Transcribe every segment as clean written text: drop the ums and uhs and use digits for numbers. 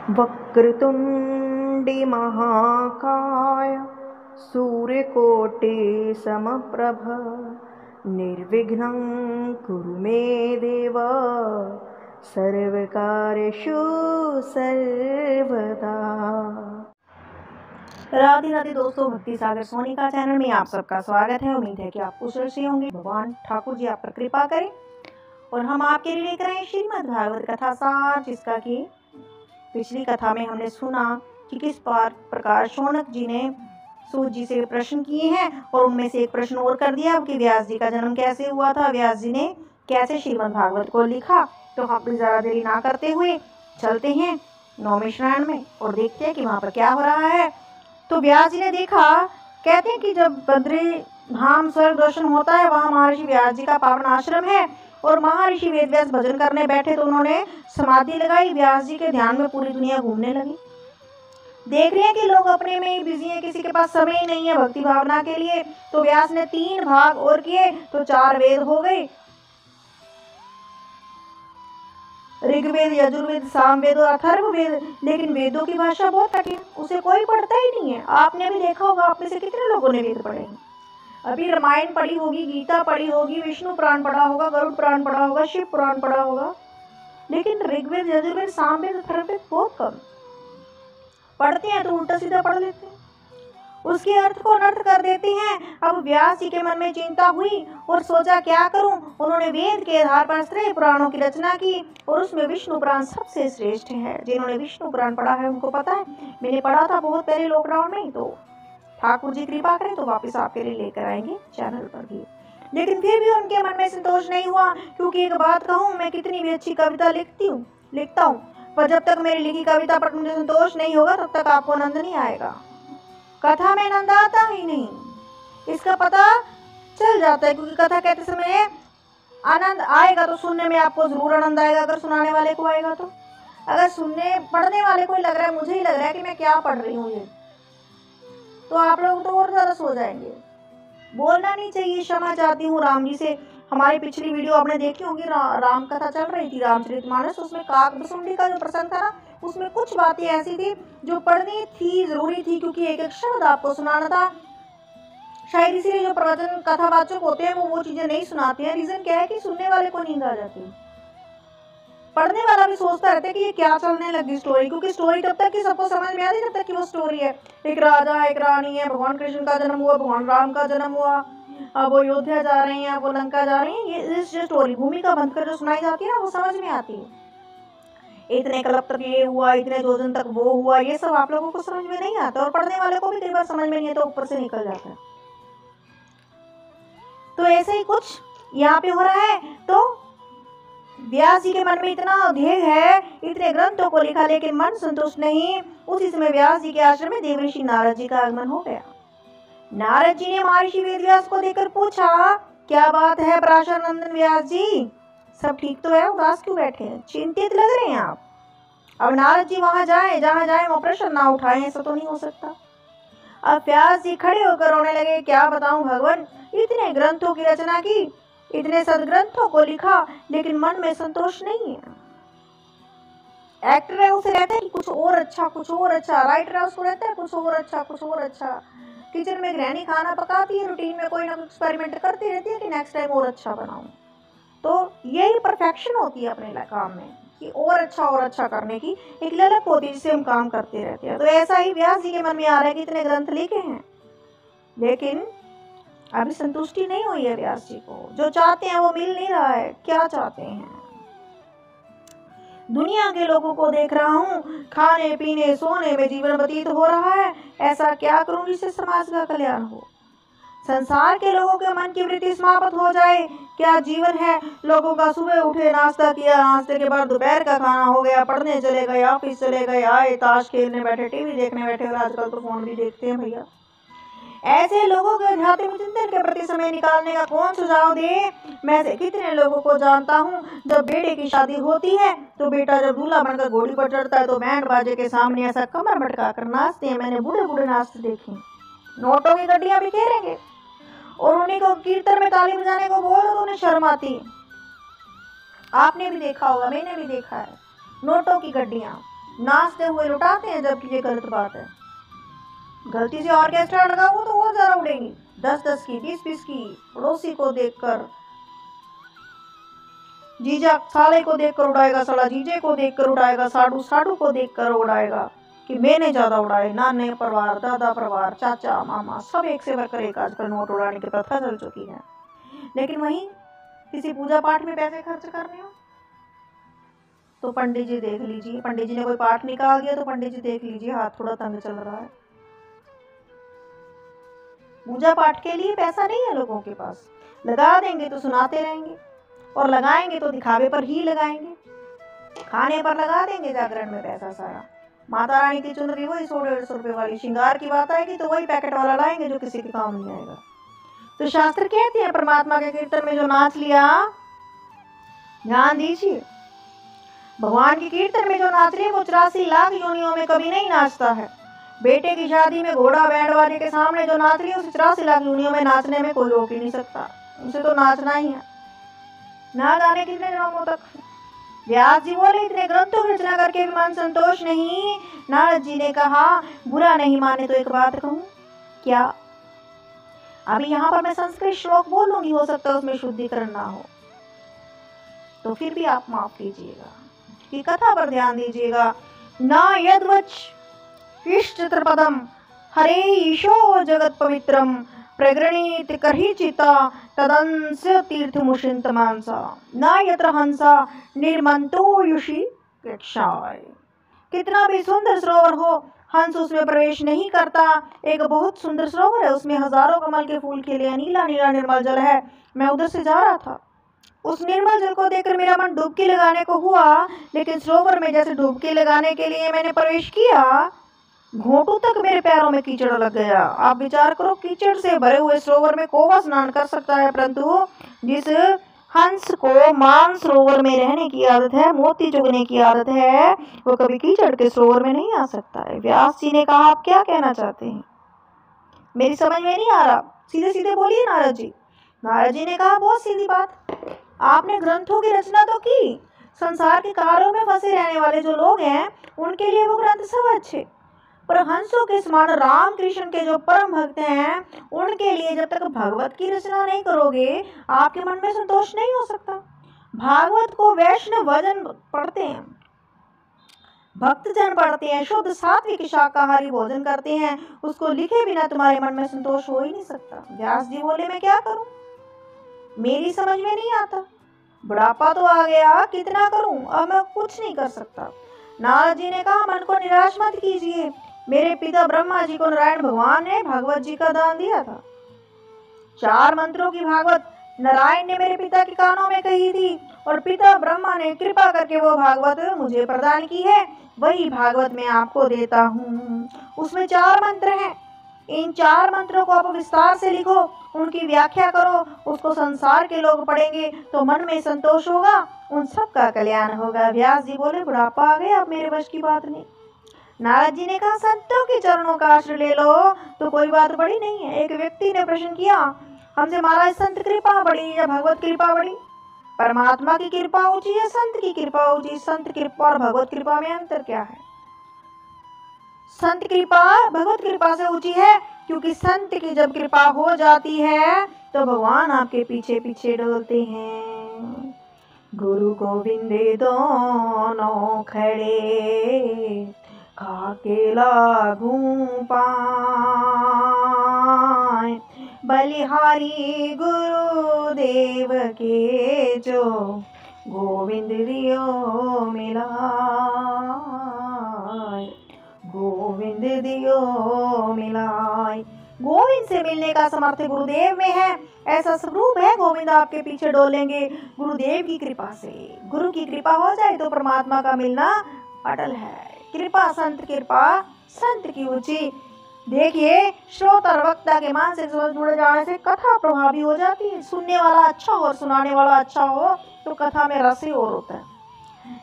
वक्रतुण्डी महाकाय सूर्यकोटि समप्रभ निर्विघ्नं कुरु मे देव सर्वकार्येषु सर्वदा। राधे राधे दोस्तों, भक्ति सागर सोनिका चैनल में आप सबका स्वागत है। उम्मीद है कि आप कुशल से होंगे। भगवान ठाकुर जी आप पर कृपा करें और हम आपके लिए लेकर आए श्रीमद् भागवत कथा सार, जिसका कि पिछली कथा में हमने सुना कि किस प्रकार शौनक जी ने सूत जी से प्रश्न किए हैं और उनमें से एक प्रश्न और कर दिया कि व्यास जी का जन्म कैसे हुआ था, व्यास जी ने कैसे श्रीमद् भागवत को लिखा। तो हम भी ज़्यादा देरी ना करते हुए चलते हैं नौवें श्रावण में और देखते हैं कि वहाँ पर क्या हो रहा है। तो व्यास जी ने देखा, कहते हैं कि जब बद्री धाम स्वर्ग दर्शन होता है, वहाँ महर्षि व्यास जी का पावन आश्रम है और महर्षि वेदव्यास भजन करने बैठे तो उन्होंने समाधि लगाई। व्यास जी के ध्यान में पूरी दुनिया घूमने लगी। देख रहे हैं कि लोग अपने में ही बिजी हैं, किसी के पास समय ही नहीं है भक्ति भावना के लिए। तो व्यास ने 3 भाग और किए तो 4 वेद हो गए, ऋग्वेद, यजुर्वेद, सामवेद और अथर्ववेद। लेकिन वेदों की भाषा बहुत कठिन, उसे कोई पढ़ता ही नहीं है। आपने भी देखा होगा, आप में से कितने लोगों ने वेद पढ़े हैं। अभी रामायण पढ़ी होगी, गीता पढ़ी होगी, विष्णु पुराण पढ़ा होगा, गरुड़ पुराण पढ़ा होगा, शिव पुराण पढ़ा होगा, लेकिन ऋग्वेद, यजुर्वेद, सामवेद, अथर्ववेद बहुत कम पढ़ते हैं। तो उल्टा सीधा पढ़ लेते हैं, उसके अर्थ को अनर्थ कर देते हैं। अब व्यास जी के मन में चिंता हुई और सोचा क्या करूं। उन्होंने वेद के आधार पर त्रय पुराणों की रचना की और उसमें विष्णु पुराण सबसे श्रेष्ठ है। जिन्होंने विष्णु पुराण पढ़ा है उनको पता है, मैंने पढ़ा था बहुत पहले लॉकडाउन में। तो ठाकुर जी कृपा करें तो वापस आपके लिए लेकर आएंगे चैनल पर भी। लेकिन फिर भी उनके मन में संतोष नहीं हुआ, क्योंकि एक बात कहूँ, मैं कितनी भी अच्छी कविता लिखता हूँ, पर जब तक मेरी लिखी कविता पर मुझे संतोष नहीं होगा तब तक आपको आनंद नहीं आएगा। कथा में आनंद आता ही नहीं, इसका पता चल जाता है, क्योंकि कथा कहते समय आनंद आएगा तो सुनने में आपको जरूर आनंद आएगा, अगर सुनाने वाले को आएगा तो। अगर पढ़ने वाले को लग रहा है, मुझे ही लग रहा है कि मैं क्या पढ़ रही हूँ ये, तो आप लोग तो और ज़्यादा सो जाएंगे। बोलना नहीं चाहिए, क्षमा चाहती हूँ राम जी से। हमारी पिछली वीडियो आपने देखी होगी, राम कथा चल रही थी, रामचरितमानस। उसमें काकभुसुंडी का जो प्रसंग था ना, उसमें कुछ बातें ऐसी थी जो पढ़नी थी, जरूरी थी, क्योंकि एक एक शब्द आपको सुनाना था। शायद इसीलिए जो प्रवचन कथावाचक होते हैं वो चीजें नहीं सुनाते हैं। रीजन क्या है कि सुनने वाले को नींद आ जाती है। पढ़ने वाला भी सोचता रहता है कि ये क्या चलने लगी स्टोरी, क्योंकि स्टोरी तब तक कि सबको समझ में आती जब तक कि वो स्टोरी है। एक राजा, एक रानी है, भगवान कृष्ण का जन्म हुआ, भगवान राम का जन्म हुआ, अब वो अयोध्या जा रहे हैं, अब वो लंका जा रहे हैं। ये जो स्टोरी भूमिका बनकर जो सुनाई जाती है ना, वो समझ में आती है। इतने कल्प तक ये हुआ, इतने योजन तक वो हुआ, ये सब आप लोगों को समझ में नहीं आता, और पढ़ने वाले को भी कई बार समझ में नहीं आता, ऊपर से निकल जाता है। तो ऐसे ही कुछ यहाँ पे हो रहा है। तो व्यास जी के मन में इतना ध्येय है, इतने ग्रंथों को लिखा, लेकिन मन संतुष्ट नहीं। उसी समय व्यास जी के आश्रम में देवर्षि नारद जी का आगमन हो गया। नारद जी ने महर्षि वेदव्यास को देखकर पूछा, क्या बात है पराशर नंदन व्यास जी, सब ठीक तो है? उदास क्यों बैठे हैं, चिंतित लग रहे हैं आप? अब नारद जी वहां जाए, जहां जाए वो प्रश्न ना उठाए, ऐसा तो नहीं हो सकता। अब व्यास जी खड़े होकर रोने लगे, क्या बताऊं भगवान, इतने ग्रंथों की रचना की, इतने सदग्रंथों को लिखा, लेकिन मन में संतोष नहीं है। एक्टर है, उसे रहता है कि कुछ और अच्छा, कुछ और अच्छा। राइटर है, उसको रहता है कुछ और अच्छा, कुछ और अच्छा। किचन में गृहिणी खाना पकाती है, रूटीन में कोई ना कोई एक्सपेरिमेंट करती रहती है कि नेक्स्ट टाइम और अच्छा बनाऊं। तो यही परफेक्शन होती है अपने काम में, कि और अच्छा करने की एक ललक होती है, जिससे हम काम करते रहते हैं। तो ऐसा ही व्यास जी के मन में आ रहा है कि इतने ग्रंथ लिखे हैं, लेकिन अभी संतुष्टि नहीं हुई है व्यास जी को। जो चाहते हैं वो मिल नहीं रहा है। क्या चाहते हैं? दुनिया के लोगों को देख रहा हूँ, खाने पीने सोने में जीवन व्यतीत हो रहा है। ऐसा क्या करूं जिससे समाज का कल्याण हो, संसार के लोगों के मन की वृत्ति समाप्त हो जाए। क्या जीवन है लोगों का? सुबह उठे, नाश्ता किया, नाश्ते के बाद दोपहर का खाना हो गया, पढ़ने चले गए, ऑफिस चले गए, आए, ताश खेलने बैठे, टीवी देखने बैठे, और आजकल तो फोन भी देखते हैं भैया। ऐसे लोगों के आध्यात्मिक चिंतन के प्रति समय निकालने का कौन सुझाव दे? मैं से कितने लोगों को जानता हूँ, जब बेटे की शादी होती है तो बेटा जब दूल्हा बनकर घोड़ी पर चढ़ता है तो बैंड बाजे के सामने ऐसा कमर मटका कर नाचते हैं। मैंने बूढ़े बूढ़े नाचते देखे। नोटों की गड्डियां बिखेरेंगे और उन्हीं को कीर्तन में ताली बजाने को बोलो तो उन्हें शर्म आती है। आपने भी देखा होगा, मैंने भी देखा है, नोटों की गड्डियां। नाचते हुए लुटाते हैं, जबकि ये गलत बात है। गलती से ऑर्केस्ट्रा लगा हो तो और ज्यादा उड़ेंगी, 10-10 की, 20-20 की। पड़ोसी को देखकर जीजा साले को देखकर उड़ाएगा, साला जीजे को देखकर उड़ाएगा, साडू साडू को देखकर उड़ाएगा कि मैंने ज्यादा उड़ाए। नाने परिवार, दादा परिवार, चाचा मामा सब एक से बढ़कर एक आजकल नोट उड़ाने की प्रथा चल चुकी है। लेकिन वहीं किसी पूजा पाठ में पैसे खर्च करने हो तो पंडित जी देख लीजिए, पंडित जी ने कोई पाठ निकाल दिया तो पंडित जी देख लीजिए हाथ थोड़ा तंग चल रहा है। पूजा पाठ के लिए पैसा नहीं है लोगों के पास, लगा देंगे तो सुनाते रहेंगे, और लगाएंगे तो दिखावे पर ही लगाएंगे। खाने पर लगा देंगे जागरण में पैसा सारा। माता रानी की चुनरी वही 100-150 रुपए वाली, श्रृंगार की बात आएगी तो वही पैकेट वाला लाएंगे जो किसी के काम नहीं आएगा। तो शास्त्र कहते हैं परमात्मा के कीर्तन में जो नाच लिया, ध्यान दीजिए, भगवान के कीर्तन में जो नाच रही है वो 84 लाख योनियों में कभी नहीं नाचता है। बेटे की शादी में घोड़ा बैंड वाले के सामने जो नाच रही है उसे 84 लाख योनियों में नाचने में कोई रोक ही नहीं सकता, उसे तो नाचना ही है, ना जाने कितने जन्मों तक। व्यास जी बोले इतने ग्रंथों की रचना करके भी मन संतोष नहीं। नारद जी ने कहा बुरा नहीं माने तो एक बात कहूं क्या, अभी यहाँ पर मैं संस्कृत श्लोक बोलूंगी, हो सकता है उसमें शुद्धिकरण ना हो, तो फिर भी आप माफ कीजिएगा कि कथा पर ध्यान दीजिएगा। ना यद्वच इष्टतरपदम हरे ईशो जगत पवित्रम प्रगृणीत करहिचिता तदंस्य तीर्थमुषिंत मानसा न यत्र हंसा निर्मंतो युषि यक्षाय। कितना भी सुंदर सरोवर हो, हंस उसमें प्रवेश नहीं करता। एक बहुत सुंदर सरोवर है, उसमें हजारों कमल के फूल खिले, नीला नीला निर्मल जल है। मैं उधर से जा रहा था, उस निर्मल जल को देखकर मेरा मन डुबकी लगाने को हुआ, लेकिन सरोवर में जैसे डुबकी लगाने के लिए मैंने प्रवेश किया, घोंटू तक मेरे पैरों में कीचड़ लग गया। आप विचार करो, कीचड़ से भरे हुए सरोवर में कौवा स्नान कर सकता है, परंतु जिस हंस को मान सरोवर में रहने की आदत है, मोती चुगने की आदत है, वो कभी कीचड़ के सरोवर में नहीं आ सकता है। व्यास जी ने कहा आप क्या कहना चाहते हैं, मेरी समझ में नहीं आ रहा, सीधे सीधे बोलिए नारद जी। नारद जी ने कहा बहुत सीधी बात, आपने ग्रंथों की रचना तो की, संसार के कार्यों में फंसे रहने वाले जो लोग हैं उनके लिए वो ग्रंथ सब अच्छे, पर हंसों के समान राम कृष्ण के जो परम भक्त हैं उनके लिए जब तक भागवत की रचना नहीं करोगे आपके मन में संतोष नहीं हो सकता। भागवत को वैष्णव भजन पढ़ते हैं, भक्त जन पढ़ते हैं, शुद्ध सात्विक शाकाहारी भोजन करते हैं, उसको लिखे बिना तुम्हारे मन में संतोष हो ही नहीं सकता। व्यास जी बोले मैं क्या करूं, मेरी समझ में नहीं आता, बुढ़ापा तो आ गया, कितना करूं, अब मैं कुछ नहीं कर सकता। नारद जी ने कहा मन को निराश मत कीजिए, मेरे पिता ब्रह्मा जी को नारायण भगवान ने भागवत जी का दान दिया था। 4 मंत्रों की भागवत नारायण ने मेरे पिता के कानों में कही थी, और पिता ब्रह्मा ने कृपा करके वो भागवत मुझे प्रदान की है, वही भागवत मैं आपको देता हूँ। उसमें 4 मंत्र हैं, इन 4 मंत्रों को आप विस्तार से लिखो, उनकी व्याख्या करो, उसको संसार के लोग पढ़ेंगे तो मन में संतोष होगा, उन सब का कल्याण होगा। व्यास जी बोले बुढ़ापा आ गया, अब मेरे वश की बात नहीं। नारद जी ने कहा संतों के चरणों का आश्रय ले लो तो कोई बात बड़ी नहीं है। एक व्यक्ति ने प्रश्न किया हमसे महाराज संत कृपा बड़ी या भगवत कृपा बड़ी, परमात्मा की कृपा ऊंची या संत की कृपा ऊंची, संत कृपा और भगवत कृपा में अंतर क्या है। संत कृपा भगवत कृपा से ऊंची है, क्योंकि संत की जब कृपा हो जाती है तो भगवान आपके पीछे पीछे डोलते हैं। गुरु गोविंद दोनों खड़े खाके लागू पाए, बलिहारी गुरुदेव के जो गोविंद दियो मिलाए, गोविंद दियो मिलाए। गोविंद से मिलने का सामर्थ्य गुरुदेव में है, ऐसा स्वरूप है गोविंद आपके पीछे डोलेंगे गुरुदेव की कृपा से। गुरु की कृपा हो जाए तो परमात्मा का मिलना अटल है। कृपा संत कृपा संत की ऊंची। देखिए श्रोत और वक्ता के मानसिक समझ जुड़े जाने से कथा प्रभावी हो जाती है। सुनने वाला अच्छा हो और सुनाने वाला अच्छा हो तो कथा में रस ही और होता है।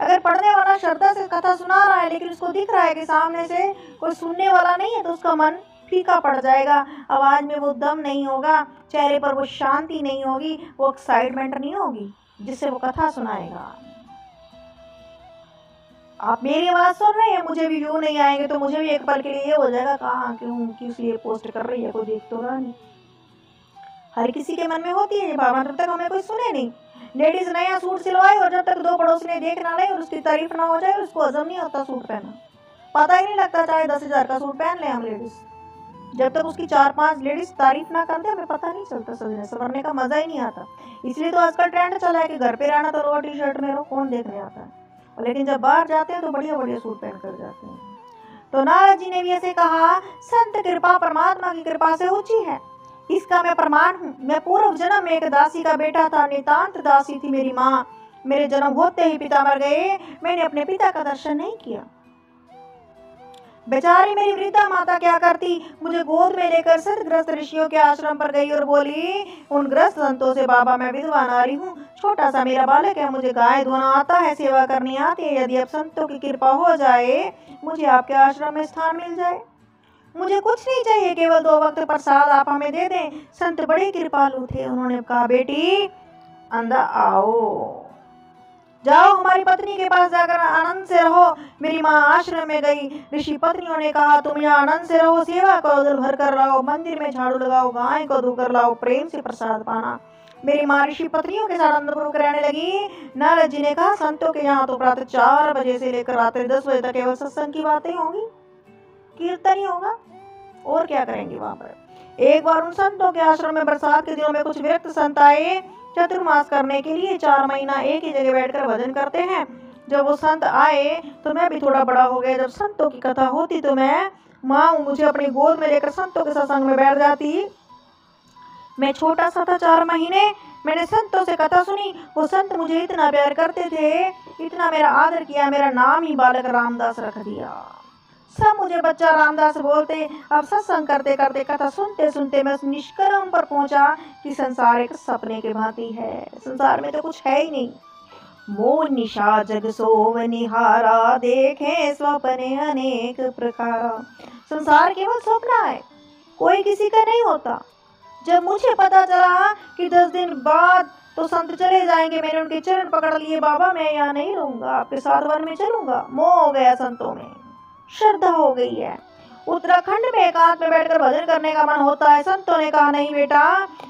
अगर पढ़ने वाला श्रद्धा से कथा सुना रहा है लेकिन उसको दिख रहा है कि सामने से कोई सुनने वाला नहीं है तो उसका मन फीका पड़ जाएगा, आवाज में वो दम नहीं होगा, चेहरे पर वो शांति नहीं होगी, वो एक्साइटमेंट नहीं होगी जिससे वो कथा सुनाएगा। आप मेरी आवाज़ सुन रहे हैं, मुझे भी व्यू नहीं आएंगे तो मुझे भी एक पल के लिए ये हो जाएगा, कहाँ क्यों किस लिए पोस्ट कर रही है, कोई देख तो रहा नहीं। हर किसी के मन में होती है ये भावना, तब तक हमें कोई सुने नहीं। लेडीज नया सूट सिलवाए और जब तक दो पड़ोसी ने देख ना ले और उसकी तारीफ ना हो जाए, उसको हजम नहीं होता सूट पहना। पता ही नहीं लगता, चाहे 10,000 का सूट पहन ले हम लेडीज, जब तक उसकी 4-5 लेडीज तारीफ ना करते हमें पता नहीं चलता, सजने संवरने का मजा ही नहीं आता। इसलिए तो आजकल ट्रेंड चला है कि घर पे रहना तो रो टी शर्ट में रहो, कौन देखने आता है। लेकिन जब बाहर जाते हैं तो बढ़िया बढ़िया सूट पहन कर जाते हैं। तो नारद जी ने भी ऐसे कहा, संत कृपा परमात्मा की कृपा से ऊंची है, इसका मैं प्रमाण हूँ। मैं पूर्व जन्म में एक दासी का बेटा था, नितांत दासी थी मेरी माँ। मेरे जन्म होते ही पिता मर गए, मैंने अपने पिता का दर्शन नहीं किया। बेचारी मेरी वृद्धा माता क्या करती, मुझे गोद में लेकर सतग्रस्त ऋषियों के आश्रम पर गई और बोली उन ग्रस्त संतों से, बाबा मैं विधवा नारी हूँ, छोटा सा मेरा बालक है, मुझे गाय धोना आता है, सेवा करनी आती है, यदि अब संतों की कृपा हो जाए मुझे आपके आश्रम में स्थान मिल जाए। मुझे कुछ नहीं चाहिए, केवल 2 वक्त प्रसाद आप हमें दे दें। संत बड़े कृपालु थे, उन्होंने कहा बेटी अंदर आओ, जाओ हमारी पत्नी के पास जाकर आनंद से रहो। मेरी माँ आश्रम में गई, ऋषि पत्नियों ने कहा तुम यहाँ आनंद से रहो, सेवा करो, जल भर कर लाओ, मंदिर में झाड़ू लगाओ, गाय को धोकर लाओ, प्रेम से प्रसाद पाना। मेरी माँ ऋषि पत्नियों के साथ आनंदपूर्वक रहने लगी। नारद जी ने कहा संतों के यहाँ तो प्रातः 4 बजे से लेकर रात्रि 10 बजे तक केवल सत्संग की बातें होंगी, कीर्तन ही होगा, और क्या करेंगे वहां पर। एक बार उन संतों के आश्रम में बरसात के दिनों में कुछ व्यक्त संत आए चतुर्मास करने के लिए, 4 महीना एक ही जगह बैठकर भजन करते हैं। जब वो संत आए तो मैं भी थोड़ा बड़ा हो गया, जब संतों की कथा होती तो मैं माँ मुझे अपनी गोद में लेकर संतों के सत्संग में बैठ जाती। मैं छोटा सा था, 4 महीने, मैंने संतों से कथा सुनी। वो संत मुझे इतना प्यार करते थे, इतना मेरा आदर किया, मेरा नाम ही बालक रामदास रख दिया। सब मुझे बच्चा रामदास बोलते। अब सत्संग करते करते, कथा सुनते सुनते मैं उस निष्कर्म पर पहुंचा कि संसार एक सपने के भांति है, संसार में तो कुछ है ही नहीं। मोर निशा जग सोव निहारा, देखे स्वप्ने अनेक प्रकार। संसार केवल स्वप्न है, कोई किसी का नहीं होता। जब मुझे पता चला कि 10 दिन बाद तो संत चले जाएंगे, मैंने उनके चरण पकड़ लिए, बाबा मैं यहाँ नहीं रहूंगा, आपके साथ वन में चलूंगा। मोह हो गया संतों में, श्रद्धा हो गई है। उत्तराखंड में एकांत में बैठकर भजन करने का मन होता है। संतों ने कहा नहीं बेटा,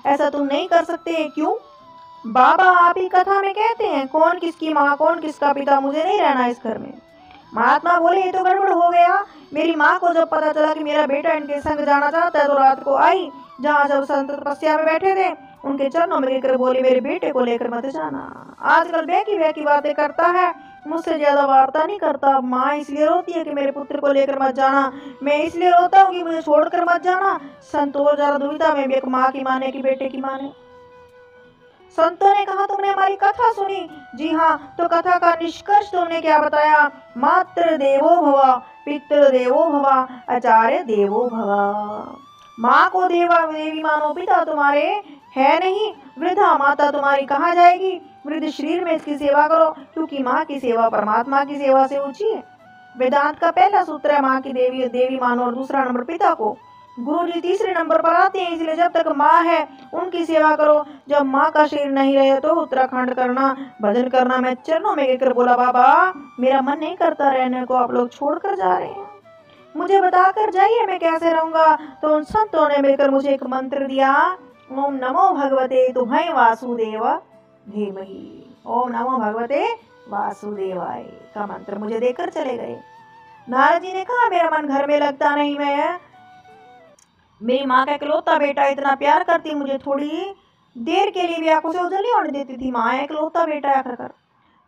ऐसा तुम नहीं कर सकते। क्यों? बाबा आप ही कथा में कहते हैं कौन किसकी माँ कौन किसका पिता, मुझे नहीं रहना इस घर में। महात्मा बोले ये तो गड़बड़ हो गया। मेरी माँ को जब पता चला कि मेरा बेटा इनके संग जाना चाहता है तो रात को आई, जहाँ जब संत तपस्या में बैठे थे उनके चरणों में गिरकर बोली मेरे बेटे को लेकर मत जाना। आजकल बेकी बातें करता है, मुझसे ज्यादा वार्ता नहीं करता। माँ इसलिए रोती है कि मेरे पुत्र को लेकर मत जाना, मैं इसलिए रोता हूँ कि मुझे छोड़कर मत जाना। संत और ज्यादा दुविधा में भी, एक माँ की माने कि बेटे की माने। संतों ने कहा तुमने हमारी कथा सुनी? जी हाँ। तो कथा का निष्कर्ष तुमने क्या बताया? मातृ देवो भव, पितृ देवो भव, आचार्य देवो भव। माँ को देवी मानो, पिता तुम्हारे है नहीं, वृद्धा माता तुम्हारी कहाँ जाएगी? वृद्ध शरीर में इसकी सेवा करो, क्योंकि माँ की सेवा परमात्मा की सेवा से ऊंची है। वेदांत का पहला सूत्र है माँ की देवी मानो, और दूसरा नंबर पिता को। गुरु जी तीसरे नंबर पर आते हैं, इसलिए जब तक माँ है उनकी सेवा करो। जब माँ का शरीर नहीं रहे तो उत्तराखंड करना, भजन करना। मैं चरणों में गिरकर बोला बाबा मेरा मन नहीं करता रहने को, आप लोग छोड़कर जा रहे हैं, मुझे बताकर जाइए मैं कैसे रहूंगा। तो उन संतों ने मिलकर मुझे एक मंत्र दिया, ओम नमो भगवते तुम्हें वासुदेव धीमहि। ओम नमो भगवते वासुदेवाय का मंत्र मुझे देकर चले गए। नारद जी ने कहा मेरा मन घर में लगता नहीं, मैं मेरी माँ का इकलौता बेटा, इतना प्यार करती, मुझे थोड़ी देर के लिए भी आंखों से ओझल नहीं होने देती थी। माँ इकलौता बेटा आखिरकार।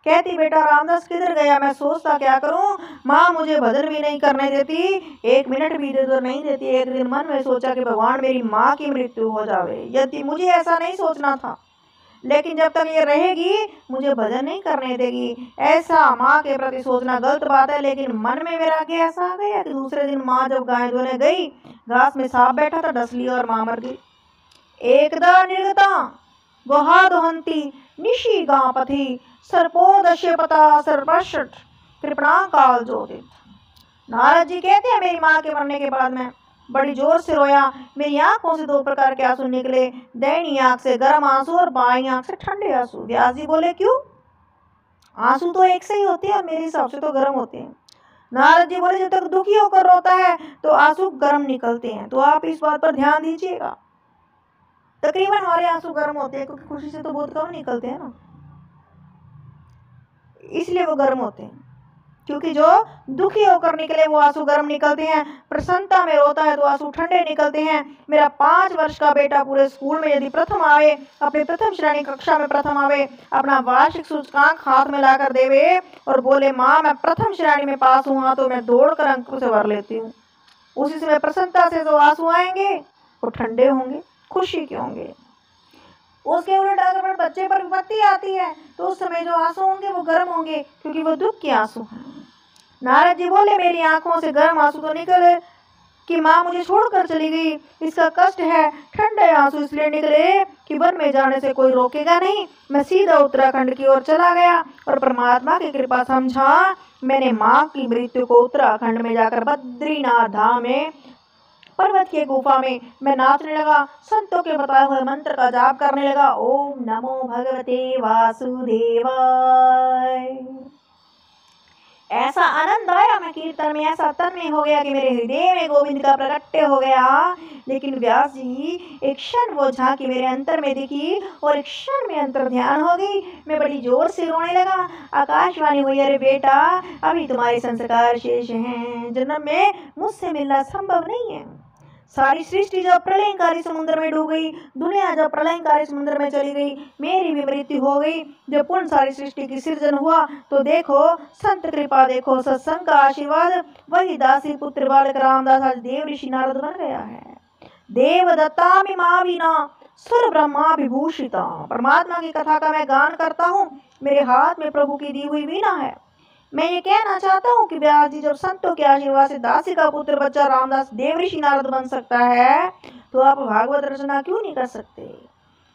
कहती बेटा रामदास किधर गया? मैं सोचता क्या करूं, माँ मुझे भजन भी नहीं करने देती, 1 मिनट भी इधर नहीं देती। एक दिन मन में सोचा कि भगवान मेरी माँ की मृत्यु हो जावे। यदि मुझे ऐसा नहीं सोचना था, लेकिन जब तक ये रहेगी मुझे भजन नहीं करने देगी। ऐसा माँ के प्रति सोचना गलत बात है, लेकिन मन में वैराग्य ऐसा आ गया कि दूसरे दिन माँ जब गाय धोने गई, घास में सांप बैठा था, डस लिया और माँ मर गई। एकदा निर्गता गुहा दोहंती निशी गापथी, सर्पोदश्य पता सर्वशट कृपणा काल ज्योतित। नारद जी कहते हैं मेरी माँ के मरने के बाद मैं बड़ी जोर से रोया। मेरी आंखों से 2 प्रकार के आंसू निकले, दाहिनी आंख से गर्म आंसू और बाईं आंख से ठंडे आंसू। व्यास जी बोले क्यों? आंसू तो एक से ही होते हैं, मेरे हिसाब से तो गर्म होते हैं। नारद जी बोले जब तक दुखी होकर रोता है तो आंसू गर्म निकलते हैं, तो आप इस बात पर ध्यान दीजिएगा। तकरीबन हमारे आंसू गर्म होते हैं, क्योंकि खुशी से तो बहुत कम निकलते हैं ना, इसलिए वो गर्म होते हैं। क्योंकि जो दुखी होकर निकले वो आंसू गर्म निकलते हैं, प्रसन्नता में रोता है तो आंसू ठंडे निकलते हैं। मेरा 5 वर्ष का बेटा पूरे स्कूल में यदि प्रथम आवे, अपने प्रथम श्रेणी कक्षा में प्रथम आवे, अपना वार्षिक सूचकांक हाथ में लाकर देवे और बोले माँ मैं प्रथम श्रेणी में पास हुआ, तो मैं दौड़कर अंक से भर लेती हूँ। उसी समय प्रसन्नता से जो आंसू आएंगे वो ठंडे होंगे, खुशी के होंगे। उसके उलट अगर बच्चे पर विपत्ति आती है तो उस समय जो आंसू होंगे वो गर्म होंगे, क्योंकि वो दुख के आंसू हैं। नारद जी बोले मेरी आंखों से गर्म आंसू तो निकले कि माँ मुझे छोड़कर चली गई, इसका कष्ट है। ठंडे आंसू इसलिए निकले कि वन में जाने से कोई रोकेगा नहीं। मैं सीधा उत्तराखंड की ओर चला गया और परमात्मा की कृपा समझा मैंने माँ की मृत्यु को उत्तराखंड में जाकर बद्रीनाथ धाम में पर्वत की गुफा में मैं नाचने लगा, संतों के बताए हुए मंत्र का जाप करने लगा, ओम नमो भगवते वासुदेवाय। ऐसा आनंद आया मैं कीर्तन में, ऐसा तन्मय हो गया कि मेरे हृदय में गोविंद का प्रकट्य हो गया। लेकिन व्यास जी एक क्षण वो झांकी मेरे अंतर में दिखी और एक क्षण में अंतर ध्यान हो गई। मैं बड़ी जोर से रोने लगा। आकाशवाणी हुई, अरे बेटा अभी तुम्हारे संस्कार शेष हैं, जन्म में मुझसे मिलना संभव नहीं है। सारी सृष्टि जब प्रलयकारी समुद्र में डूब गई, दुनिया जब प्रलयकारी समुद्र में चली गई, मेरी भी मृत्यु हो गई। जब पुनः सारी सृष्टि की सृजन हुआ तो देखो संत कृपा, देखो सत्संग का आशीर्वाद, वही दासी पुत्र बालक रामदास आज देव ऋषि नारद बन गया है। देव दत्ता मीना सुर ब्रह्मा विभूषिता। परमात्मा की कथा का मैं गान करता हूँ, मेरे हाथ में प्रभु की दी हुई वीणा है। मैं ये कहना चाहता हूँ कि व्यास जी जब संतों के आशीर्वाद से दासी का पुत्र बच्चा रामदास देव ऋषि नारद बन सकता है, तो आप भागवत रचना क्यों नहीं कर सकते।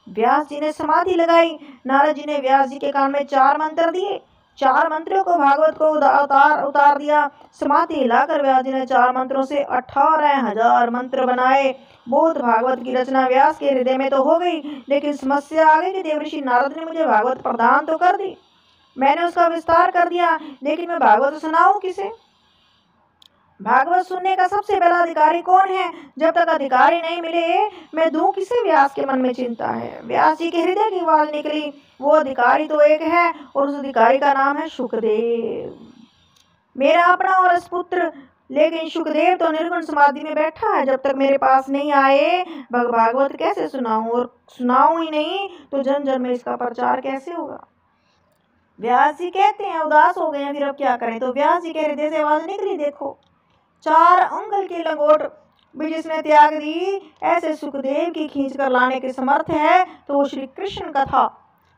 व्यास जी ने समाधि लगाई, नारद जी ने व्यास जी के कान में 4 मंत्र दिए, 4 मंत्रों को भागवत को उतार दिया। समाधि हिलाकर व्यास जी ने 4 मंत्रों से 18,000 मंत्र बनाए। बहुत भागवत की रचना व्यास के हृदय में तो हो गई, लेकिन समस्या आ गई कि देव ऋषि नारद ने मुझे भागवत प्रदान तो कर दी, मैंने उसका विस्तार कर दिया, लेकिन मैं भागवत सुनाऊं किसे। भागवत सुनने का सबसे पहला अधिकारी कौन है। जब तक अधिकारी नहीं मिले मैं दूं किसे, व्यास के मन में चिंता है। व्यास जी के हृदय की आवाज निकली, वो अधिकारी तो एक है और उस अधिकारी का नाम है सुखदेव, मेरा अपना और पुत्र। लेकिन सुखदेव तो निर्गुण समाधि में बैठा है, जब तक मेरे पास नहीं आए भागवत कैसे सुनाऊं, और सुनाऊं ही नहीं तो जन जन में इसका प्रचार कैसे होगा। व्यास जी कहते हैं उदास हो गए हैं, फिर अब क्या करें। तो व्यास जी के हृदय से आवाज निकली, देखो 4 अंगुल की लंगोट भी जिसने त्याग दी, ऐसे सुखदेव की खींच कर लाने के समर्थ है तो वो श्री कृष्ण का था।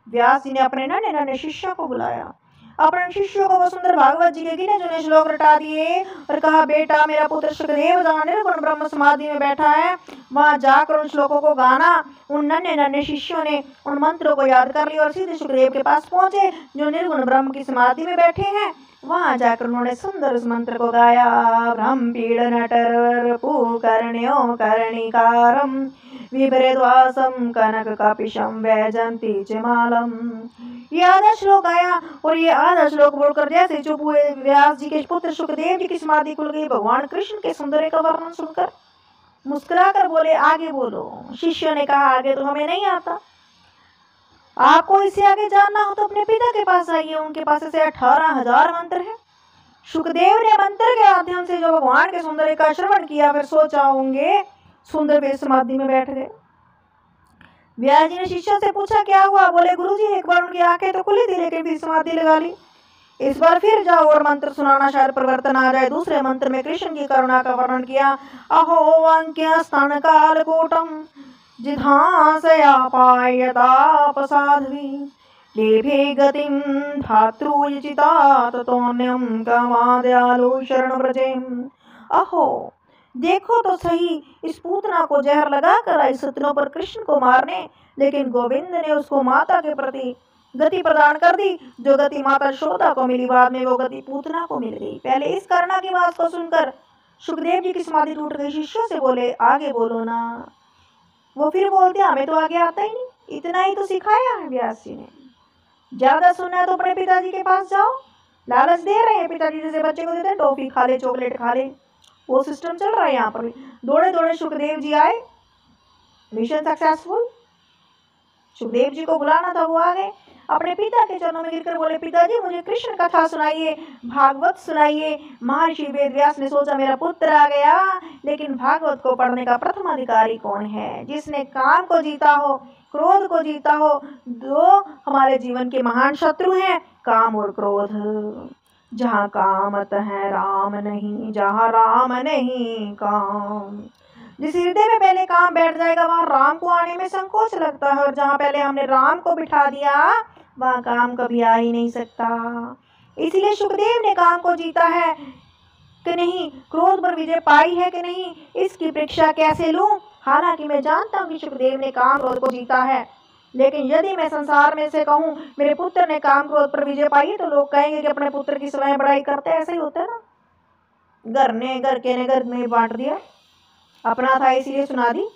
व्यास जी ने अपने नन्हे नन्हे शिष्यों को बुलाया, अपने शिष्यों को वो सुंदर भागवत जी के गिने चुने श्लोक रटा दिए और कहा बेटा मेरा पुत्र सुखदेव जहाँ निर्गुण ब्रह्म समाधि में बैठा है वहां जाकर उन श्लोकों को गाना। उन नन्हे नन्हे शिष्यों ने उन मंत्रों को याद कर लिया और सीधे सुखदेव के पास पहुंचे जो निर्गुण ब्रह्म की समाधि में बैठे हैं। वहां जाकर उन्होंने सुंदर उस मंत्र को गाया, ब्रह्म पीड़नटर पूकर्ण्यो कर्णिकारम विभ्रेद्वासम कनक कपिशम वैजंती चिमालम। ये आधा श्लोक आया और ये आधा श्लोक बोलकर जैसे चुप हुए व्यास जी के पुत्र सुखदेव जी की समाधि खुल गई। भगवान कृष्ण के सौंदर्य का वर्णन सुनकर मुस्कुराकर बोले आगे बोलो। शिष्यों ने कहा आगे तो हमें नहीं आता, आपको इससे आगे जानना हो तो अपने पिता के पास आइए, उनके पास ऐसे 18,000 मंत्र हैं। सुखदेव ने मंत्र के माध्यम से जो भगवान के सौंदर्य का श्रवण किया, फिर सोचा होंगे सुंदर वे समाधि में बैठ गए। व्यास जी ने शिष्यों से पूछा क्या हुआ, बोले गुरुजी एक बार उनकी आंखें तो खुली थी लेकिन फिर समाधि लगा ली, इस बार फिर जाओ और मंत्र सुनाना, शायद परिवर्तन आ जाए। दूसरे मंत्र में कृष्ण की करुणा का वर्णन किया, अहो अंक्य स्तन कालकूटम जिधांसया पायतापसाध्वी लेभे गतिं धातृचिता ततोन्यं कामादयालु शरण व्रजेम। अहो देखो तो सही, इस पूतना को जहर लगाकर आई सतनों पर कृष्ण को मारने, लेकिन गोविंद ने उसको माता के प्रति गति प्रदान कर दी। जो गति माता यशोदा को मिली बाद में वो गति पूतना को मिल गई। पहले इस करुणा की बात को सुनकर सुखदेव जी की समाधि टूट गई। शिष्यों से बोले आगे बोलो ना। वो फिर बोलते हमें तो आगे आता ही नहीं, इतना ही तो सिखाया है व्यास जी ने। ज्यादा सुनना है तो अपने पिताजी के पास जाओ, लालच दे रहे हैं पिताजी, जैसे बच्चे को देते हैं टॉफी खा ले, चॉकलेट खा ले, वो सिस्टम चल रहा है यहाँ पर भी। दौड़े दौड़े सुखदेव जी आए, मिशन सक्सेसफुल। सुखदेव जी को बुलाना था, वो आ गए। अपने पिता के चरणों में गिरकर बोले, पिताजी मुझे कृष्ण कथा सुनाइए, भागवत सुनाइए। महर्षि वेदव्यास ने सोचा मेरा पुत्र आ गया, लेकिन भागवत को पढ़ने का प्रथम अधिकारी कौन है? जिसने काम को जीता हो, क्रोध को जीता हो। दो हमारे जीवन के महान शत्रु हैं, काम और क्रोध। जहाँ कामत है राम नहीं, जहाँ राम नहीं काम। जिस हृदय में पहले काम बैठ जाएगा वहां राम को आने में संकोच लगता है, और जहां पहले हमने राम को बिठा दिया वहां काम कभी आ ही नहीं सकता। इसलिए सुखदेव ने काम को जीता है कि नहीं, क्रोध पर विजय पाई है कि नहीं, इसकी परीक्षा कैसे लूं? हालांकि मैं जानता हूं कि सुखदेव ने काम क्रोध को जीता है, लेकिन यदि मैं संसार में से कहूं मेरे पुत्र ने काम क्रोध पर विजय पाई, तो लोग कहेंगे कि अपने पुत्र की स्वयं बड़ाई करते। ऐसे ही होता है ना, घर में बांट दिया, अपना था इसलिए सुना दी।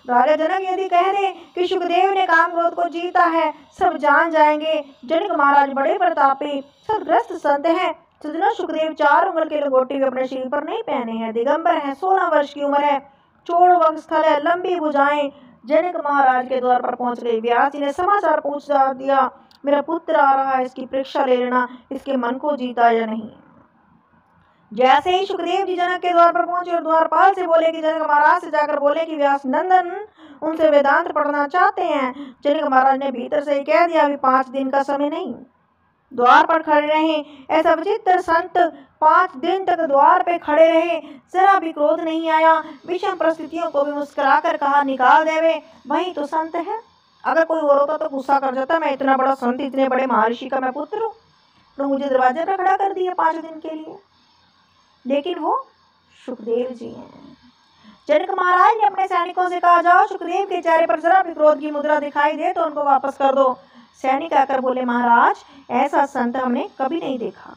राजा जनक यदि कह दे कि सुखदेव ने काम क्रोध को जीता है, सब जान जाएंगे जनक महाराज बड़े प्रतापी सदग्रस्त संत हैं। सजना सुखदेव 4 उंगल के लंगोटी भी अपने शरीर पर नहीं पहने हैं, दिगंबर हैं, 16 वर्ष की उम्र है, चोड़ वक्षस्थल है, लंबी भुजाएं। जनक महाराज के द्वार पर पहुंच गई। व्यास जी ने समाचार पूछ दिया, मेरा पुत्र आ रहा है, इसकी परीक्षा ले लेना, इसके मन को जीता या नहीं। जैसे ही सुखदेव जी जनक के द्वार पर पहुंचे और द्वारपाल से बोले कि जनक महाराज से जाकर बोले कि व्यास नंदन उनसे वेदांत पढ़ना चाहते हैं। जनक महाराज ने भीतर से ही कह दिया, अभी 5 दिन का समय नहीं। द्वार पर खड़े रहे। ऐसा विचित्र संत 5 दिन तक द्वार पे खड़े रहे, जरा भी क्रोध नहीं आया। विषम परिस्थितियों को भी मुस्कुराकर कहा, निकाल देवे, वही तो संत है। अगर कोई और होता तो गुस्सा कर जाता, मैं इतना बड़ा संत, इतने बड़े महर्षि का मैं पुत्र हूँ, तो मुझे दरवाजे पर खड़ा कर दिया 5 दिन के लिए। लेकिन वो सुखदेव जी हैं। जनक महाराज ने अपने सैनिकों से कहा, जाओ सुखदेव के चेहरे पर जरा भी क्रोध की मुद्रा दिखाई दे तो उनको वापस कर दो। सैनिक आकर बोले, महाराज ऐसा संत हमने कभी नहीं देखा।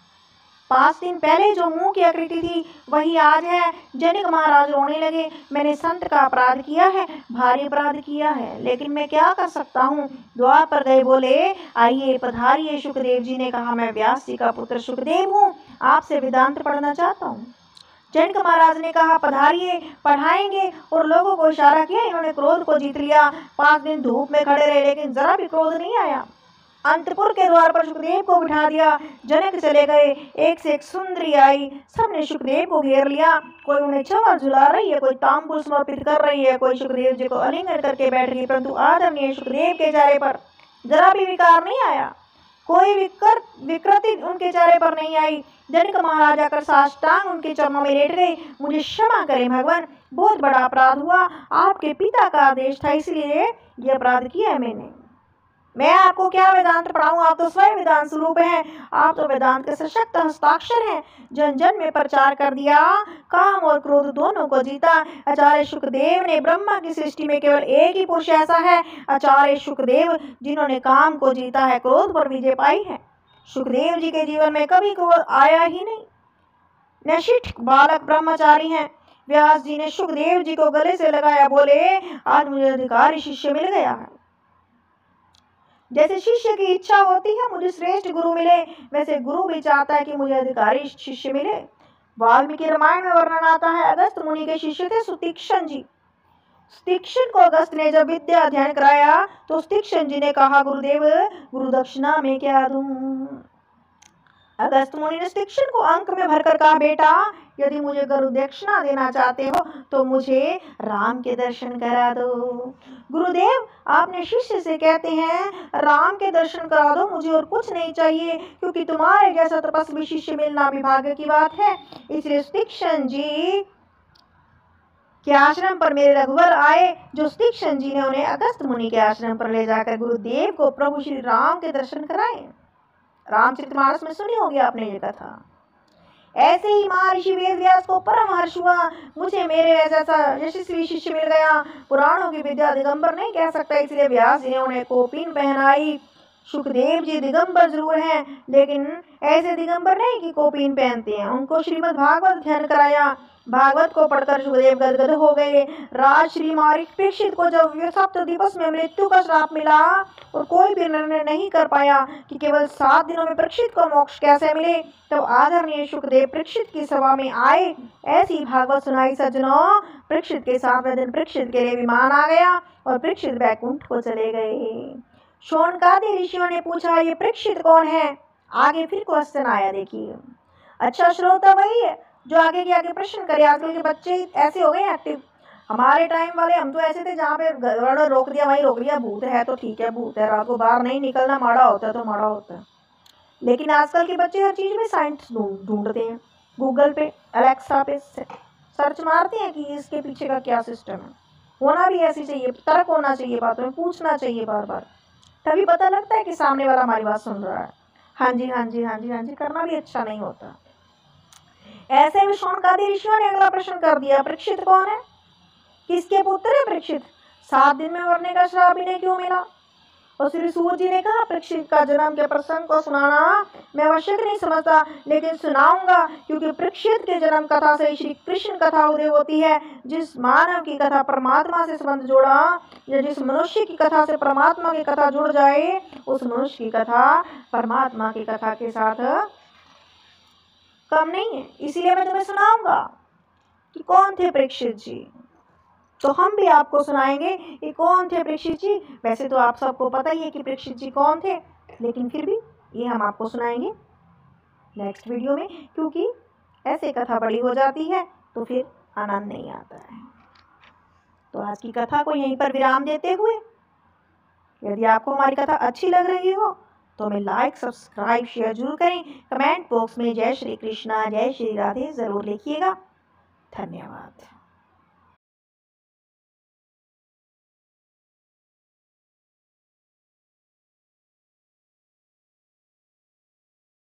5 दिन पहले जो मुंह की आकृति थी वही आज है। जनक महाराज रोने लगे, मैंने संत का अपराध किया है, भारी अपराध किया है, लेकिन मैं क्या कर सकता हूँ। द्वार पर गए, बोले, आइए पधारिए। सुखदेव जी ने कहा, मैं व्यास जी का पुत्र सुखदेव हूँ, आपसे वेदांत पढ़ना चाहता हूँ। जनक महाराज ने कहा, पधारिए, पढ़ाएंगे, और लोगों को इशारा किया। इन्होंने क्रोध को जीत लिया। 5 दिन धूप में खड़े रहे, लेकिन जरा भी क्रोध नहीं आया। अंतपुर के द्वार पर सुखदेव को बिठा दिया। जनक चले गए। एक से एक सुंदरी आई, सबने सुखदेव को घेर लिया। कोई उन्हें छवा झुला रही है, कोई तांबूल समर्पित कर रही है, कोई सुखदेव जी को आलिंगन करके बैठ गई, परंतु आदरणीय सुखदेव के चेहरे पर जरा भी विकार नहीं आया, कोई विकृति उनके चेहरे पर नहीं आई। जनक महाराज आकर साष्टांग उनके चरणों में लेट गए। मुझे क्षमा करें भगवान, बहुत बड़ा अपराध हुआ, आपके पिता का आदेश था, इसलिए ये अपराध किया है मैंने। मैं आपको क्या वेदांत पढ़ाऊं, आप तो स्वयं वेदांत स्वरूप हैं, आप तो वेदांत के सशक्त हस्ताक्षर हैं। जन जन में प्रचार कर दिया, काम और क्रोध दोनों को जीता। आचार्य सुखदेव ने, ब्रह्मा की सृष्टि में केवल एक ही पुरुष ऐसा है, आचार्य सुखदेव, जिन्होंने काम को जीता है, क्रोध पर विजय पाई है। सुखदेव जी के जीवन में कभी क्रोध आया ही नहीं। निष्ठ बालक ब्रह्मचारी हैं। व्यास जी ने सुखदेव जी को गले से लगाया, बोले, आज मुझे अधिकारी शिष्य मिल गया है। जैसे शिष्य की इच्छा होती है मुझे श्रेष्ठ गुरु मिले, वैसे गुरु भी चाहता है कि मुझे अधिकारी शिष्य मिले। वाल्मीकि रामायण में वर्णन आता है, अगस्त मुनि के शिष्य थे सुतीक्ष्ण जी। सुतीक्ष्ण को अगस्त ने जब विद्या अध्ययन कराया तो सुतीक्ष्ण जी ने कहा, गुरुदेव, गुरु दक्षिणा में क्या दूं। अगस्त मुनि ने सुतीक्ष्ण को अंक में भरकर कहा, बेटा, यदि मुझे गुरु दक्षिणा देना चाहते हो तो मुझे राम के दर्शन करा दो। गुरुदेव, आपने शिष्य से कहते हैं राम के दर्शन करा दो, मुझे और कुछ नहीं चाहिए, क्योंकि तुम्हारे जैसा तपस्वी शिष्य मिलना भी भाग्य की बात है। इसलिए सुतीक्ष्ण जी के आश्रम पर मेरे रघुवर आए, जो सुतीक्ष्ण जी ने उन्हें अगस्त मुनि के आश्रम पर ले जाकर गुरुदेव को प्रभु श्री राम के दर्शन कराए। रामचरितमानस में सुनी होगी आपने ये कथा। ऐसे ही महर्षि वेदव्यास को परम हर्ष हुआ, मुझे मेरे ऐसा यशस्वी शिष्य मिल गया। पुराणों की विद्या दिगंबर नहीं कह सकता, इसलिए व्यास जी ने उन्हें कौपीन पहनाई, सुखदेव जी दिगंबर जरूर हैं, लेकिन ऐसे दिगंबर नहीं कि कोपीन पहनते हैं। उनको श्रीमद् भागवत अध्ययन कराया। भागवत को पढ़कर सुखदेव गदगद हो गए। राजश्री मारी परीक्षित को जब सप्त दिवस में मृत्यु का श्राप मिला और कोई भी निर्णय नहीं कर पाया कि केवल 7 दिनों में परीक्षित को मोक्ष कैसे मिले, तो आदरणीय सुखदेव परीक्षित की सभा में आए। ऐसी भागवत सुनाई सज्जनों। परीक्षित के 7वें दिन परीक्षित के लिए विमान आ गया और परीक्षित बैकुंठ को चले गए। शौनकादि ऋषियों ने पूछा, ये परीक्षित कौन है? आगे फिर क्वेश्चन आया, देखिए। अच्छा श्रोता वही है जो आगे के आगे प्रश्न करे। आजकल के बच्चे ऐसे हो गए एक्टिव। हमारे टाइम वाले हम तो ऐसे थे जहाँ पे घर रोक दिया वहीं रोक दिया, भूत है तो ठीक है भूत है, रात को बाहर नहीं निकलना, माड़ा होता है तो माड़ा होता है। लेकिन आजकल के बच्चे हर चीज़ में साइंस ढूंढते हैं। गूगल पे, अलेक्सा पे सर्च मारते हैं कि इसके पीछे का क्या सिस्टम है। होना भी ऐसी चाहिए, तर्क होना चाहिए, बातों में पूछना चाहिए बार बार, तभी पता लगता है कि सामने वाला हमारी बात सुन रहा है। हाँ जी हाँ जी हाँ जी हाँ जी करना भी अच्छा नहीं होता। ऐसे में शौनकादि ऋषियों ने अगला प्रश्न कर दिया, परीक्षित कौन है? किसके पुत्र है परीक्षित? 7 दिन में मरने का श्राप इन्हें क्यों मिला? और श्री सूत जी ने कहा, परीक्षित का जन्म के प्रसंग को सुनाना मैं आवश्यक नहीं समझता, लेकिन सुनाऊंगा, क्योंकि परीक्षित के जन्म कथा से श्री कृष्ण कथा उदय होती है। जिस मानव की कथा परमात्मा से संबंध जोड़ा या जिस मनुष्य की कथा से परमात्मा की कथा जुड़ जाए, उस मनुष्य की कथा परमात्मा की कथा के साथ कम नहीं है। इसीलिए मैं तुम्हें सुनाऊंगा कि कौन थे परीक्षित जी। तो हम भी आपको सुनाएंगे कि कौन थे परीक्षित जी। वैसे तो आप सबको पता ही है कि परीक्षित जी कौन थे, लेकिन फिर भी ये हम आपको सुनाएंगे नेक्स्ट वीडियो में, क्योंकि ऐसे कथा बड़ी हो जाती है तो फिर आनंद नहीं आता है। तो आज की कथा को यहीं पर विराम देते हुए, यदि आपको हमारी कथा अच्छी लग रही हो तो हमें लाइक, सब्सक्राइब, शेयर जरूर करें। कमेंट बॉक्स में जय श्री कृष्णा, जय श्री राधे जरूर लिखिएगा। धन्यवाद।